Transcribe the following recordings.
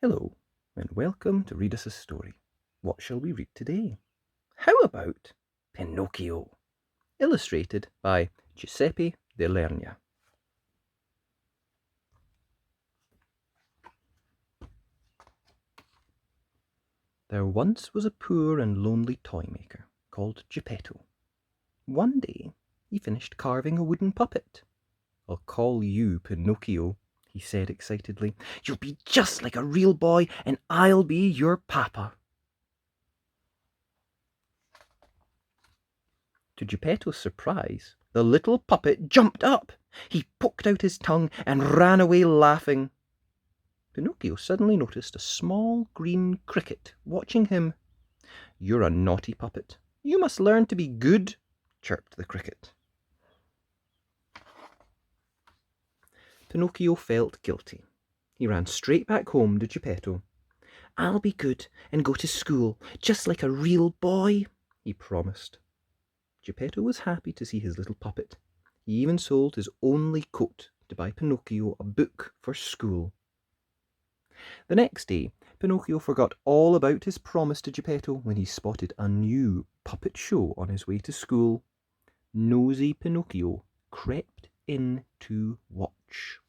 Hello, and welcome to Read Us a Story. What shall we read today? How about Pinocchio, illustrated by Giuseppe de Lernia. There once was a poor and lonely toy maker called Geppetto. One day he finished carving a wooden puppet. "I'll call you Pinocchio," he said excitedly. "You'll be just like a real boy, and I'll be your papa." To Geppetto's surprise, the little puppet jumped up. He poked out his tongue and ran away laughing. Pinocchio suddenly noticed a small green cricket watching him. "You're a naughty puppet. You must learn to be good," chirped the cricket. Pinocchio felt guilty. He ran straight back home to Geppetto. "I'll be good and go to school, just like a real boy," he promised. Geppetto was happy to see his little puppet. He even sold his only coat to buy Pinocchio a book for school. The next day, Pinocchio forgot all about his promise to Geppetto when he spotted a new puppet show on his way to school. Nosy Pinocchio crept in to watch.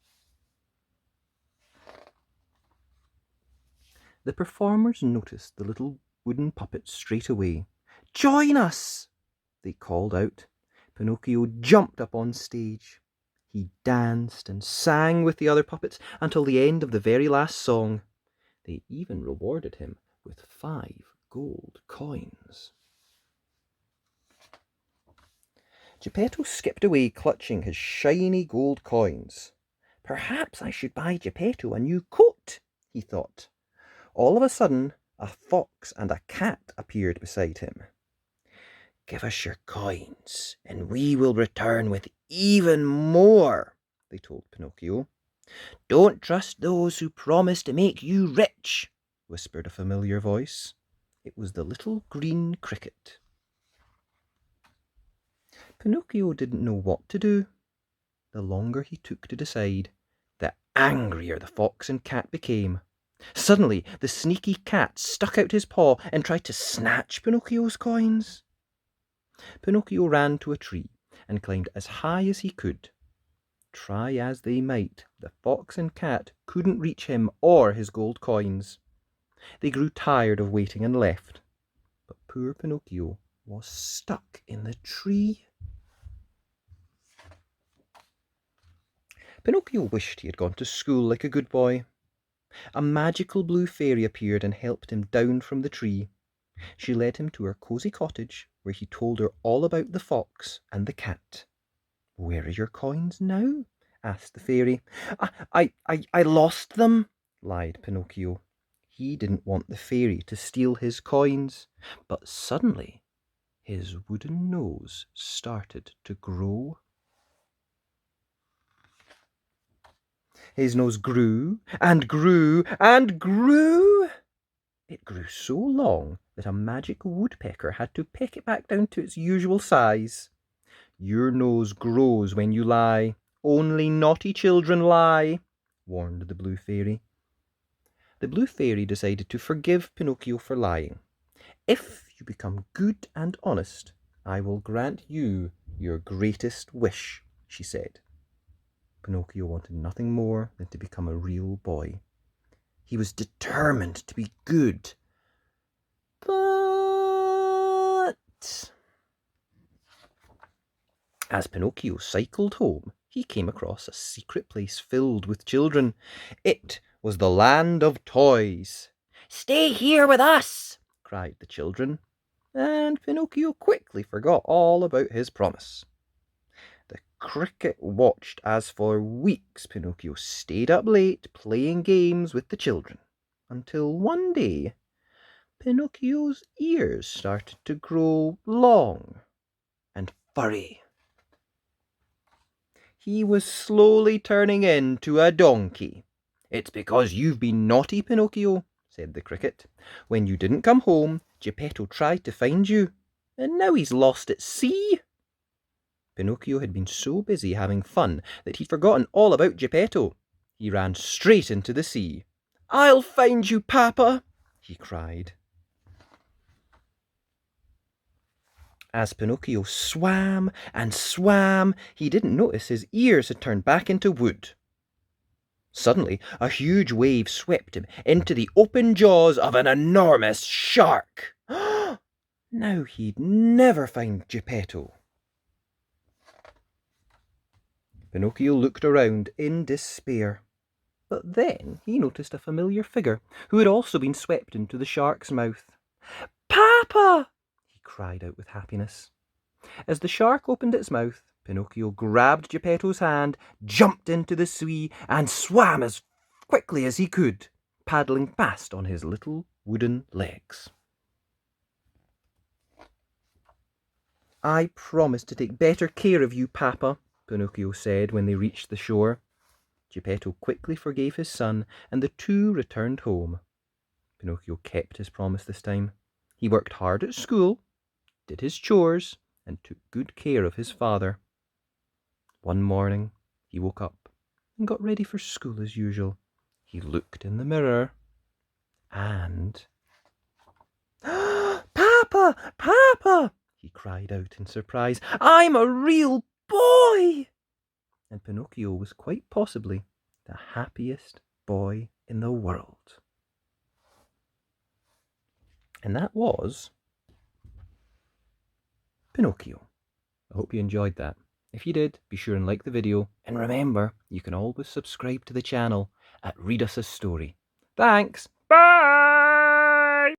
The performers noticed the little wooden puppet straight away. "Join us!" they called out. Pinocchio jumped up on stage. He danced and sang with the other puppets until the end of the very last song. They even rewarded him with 5 gold coins. Geppetto skipped away clutching his shiny gold coins. "Perhaps I should buy Geppetto a new coat," he thought. All of a sudden, a fox and a cat appeared beside him. "Give us your coins, and we will return with even more," they told Pinocchio. "Don't trust those who promise to make you rich," whispered a familiar voice. It was the little green cricket. Pinocchio didn't know what to do. The longer he took to decide, the angrier the fox and cat became. Suddenly, the sneaky cat stuck out his paw and tried to snatch Pinocchio's coins. Pinocchio ran to a tree and climbed as high as he could. Try as they might, the fox and cat couldn't reach him or his gold coins. They grew tired of waiting and left. But poor Pinocchio was stuck in the tree. Pinocchio wished he had gone to school like a good boy. A magical blue fairy appeared and helped him down from the tree. She led him to her cosy cottage, where he told her all about the fox and the cat. "Where are your coins now?" asked the fairy. I lost them," lied Pinocchio. He didn't want the fairy to steal his coins, but suddenly his wooden nose started to grow. His nose grew and grew and grew. It grew so long that a magic woodpecker had to peck it back down to its usual size. "Your nose grows when you lie. Only naughty children lie," warned the blue fairy. The blue fairy decided to forgive Pinocchio for lying. "If you become good and honest, I will grant you your greatest wish," she said. Pinocchio wanted nothing more than to become a real boy. He was determined to be good. But as Pinocchio cycled home, he came across a secret place filled with children. It was the land of toys. "Stay here with us!" cried the children, and Pinocchio quickly forgot all about his promise. The cricket watched as for weeks Pinocchio stayed up late playing games with the children, until one day Pinocchio's ears started to grow long and furry. He was slowly turning into a donkey. "It's because you've been naughty, Pinocchio," said the cricket. "When you didn't come home, Geppetto tried to find you, and now he's lost at sea." Pinocchio had been so busy having fun that he'd forgotten all about Geppetto. He ran straight into the sea. I'll find you, Papa, he cried. As Pinocchio swam and swam, he didn't notice his ears had turned back into wood. Suddenly, a huge wave swept him into the open jaws of an enormous shark. Now he'd never find Geppetto. Pinocchio looked around in despair. But then he noticed a familiar figure who had also been swept into the shark's mouth. Papa! He cried out with happiness. As the shark opened its mouth, Pinocchio grabbed Geppetto's hand, jumped into the sea, and swam as quickly as he could, paddling fast on his little wooden legs. I promise to take better care of you, Papa, Pinocchio said when they reached the shore. Geppetto quickly forgave his son, and the two returned home. Pinocchio kept his promise this time. He worked hard at school, did his chores, and took good care of his father. One morning, he woke up and got ready for school as usual. He looked in the mirror and... Papa! Papa! He cried out in surprise. I'm a real boy! And Pinocchio was quite possibly the happiest boy in the world. And that was Pinocchio. I hope you enjoyed that. If you did, be sure and like the video. And remember, you can always subscribe to the channel at Read Us a Story. Thanks!